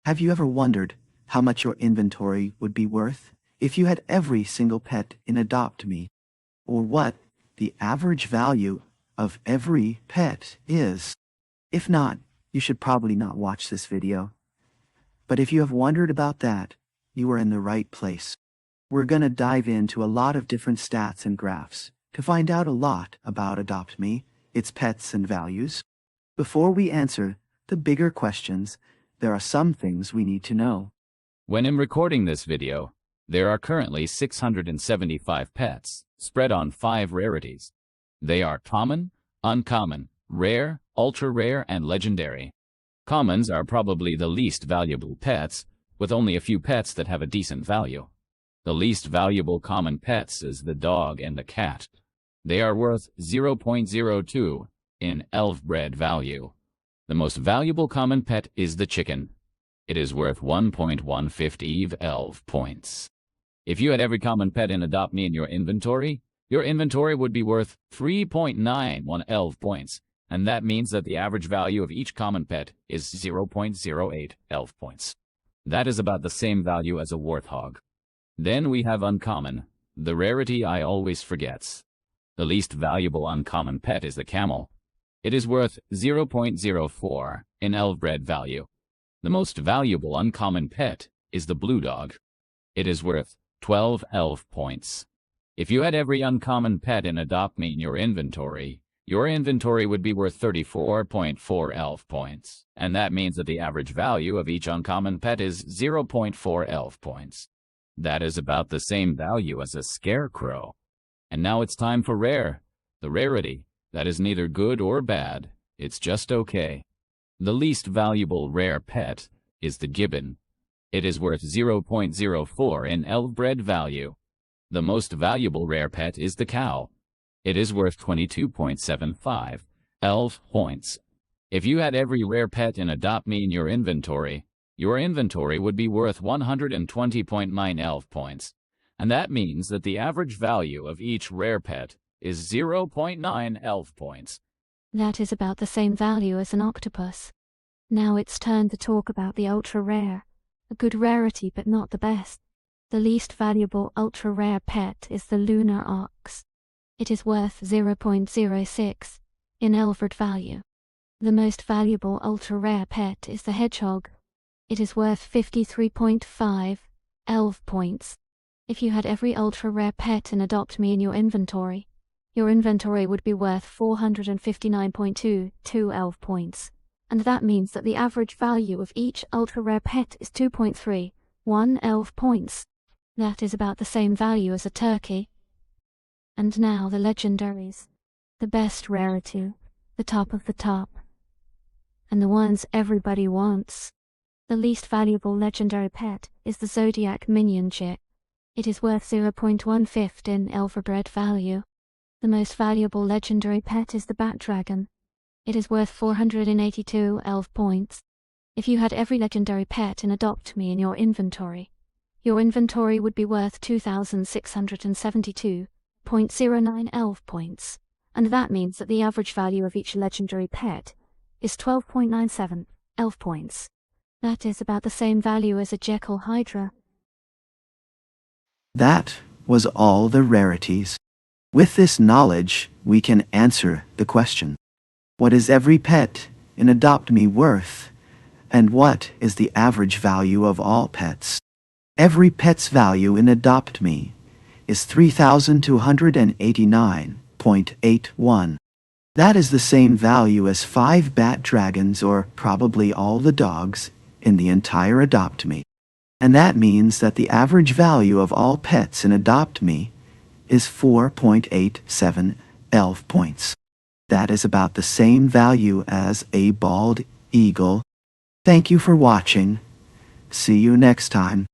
Have you ever wondered how much your inventory would be worth if you had every single pet in Adopt Me, or what the average value of every pet is? If not, you should probably not watch this video. But if you have wondered about that, you are in the right place. We're gonna dive into a lot of different stats and graphs to find out a lot about Adopt Me, its pets and values. Before we answer the bigger questions, there are some things we need to know. When I'm recording this video, there are currently 675 pets, spread on 5 rarities. They are common, uncommon, rare, ultra-rare, and legendary. Commons are probably the least valuable pets, with only a few pets that have a decent value. The least valuable common pets is the dog and the cat. They are worth 0.02 in ELF-bred value. The most valuable common pet is the chicken. It is worth 1.150 ELF points. If you had every common pet in Adopt Me in your inventory would be worth 3.91 ELF points, and that means that the average value of each common pet is 0.08 ELF points. That is about the same value as a warthog. Then we have uncommon, the rarity I always forgets. The least valuable uncommon pet is the camel. It is worth 0.04 in ELF-bred value. The most valuable uncommon pet is the blue dog. It is worth 12 ELF points. If you had every uncommon pet in Adopt Me in your inventory would be worth 34.4 ELF points, and that means that the average value of each uncommon pet is 0.4 ELF points. That is about the same value as a scarecrow. And now it's time for rare, the rarity that is neither good or bad, it's just okay. The least valuable rare pet is the gibbon. It is worth 0.04 in ELF-bred value. The most valuable rare pet is the cow. It is worth 22.75 ELF points. If you had every rare pet in Adopt Me in your inventory would be worth 120.9 ELF points. And that means that the average value of each rare pet is 0.9 ELF points. That is about the same value as an octopus. Now it's turn to talk about the ultra-rare. A good rarity but not the best. The least valuable ultra-rare pet is the lunar ox. It is worth 0.06 in ELF-bred value. The most valuable ultra-rare pet is the hedgehog. It is worth 53.5 ELF points. If you had every ultra-rare pet in Adopt Me in your inventory would be worth 459.22 ELF points. And that means that the average value of each ultra-rare pet is 2.31 ELF points. That is about the same value as a turkey. And now the legendaries. The best rarity, the top of the top. And the ones everybody wants. The least valuable legendary pet is the Zodiac Minion Chick. It is worth 0.15 in ELF-bred value. The most valuable legendary pet is the Bat Dragon. It is worth 482 ELF points. If you had every legendary pet in Adopt Me in your inventory would be worth 2,672.09 ELF points. And that means that the average value of each legendary pet is 12.97 ELF points. That is about the same value as a Jekyll Hydra. That was all the rarities. With this knowledge, we can answer the question: what is every pet in Adopt Me worth? And what is the average value of all pets? Every pet's value in Adopt Me is 3,289.81. That is the same value as 5 bat dragons, or probably all the dogs in the entire Adopt Me. And that means that the average value of all pets in Adopt Me is 4.87 ELF points. That is about the same value as a bald eagle. Thank you for watching. See you next time.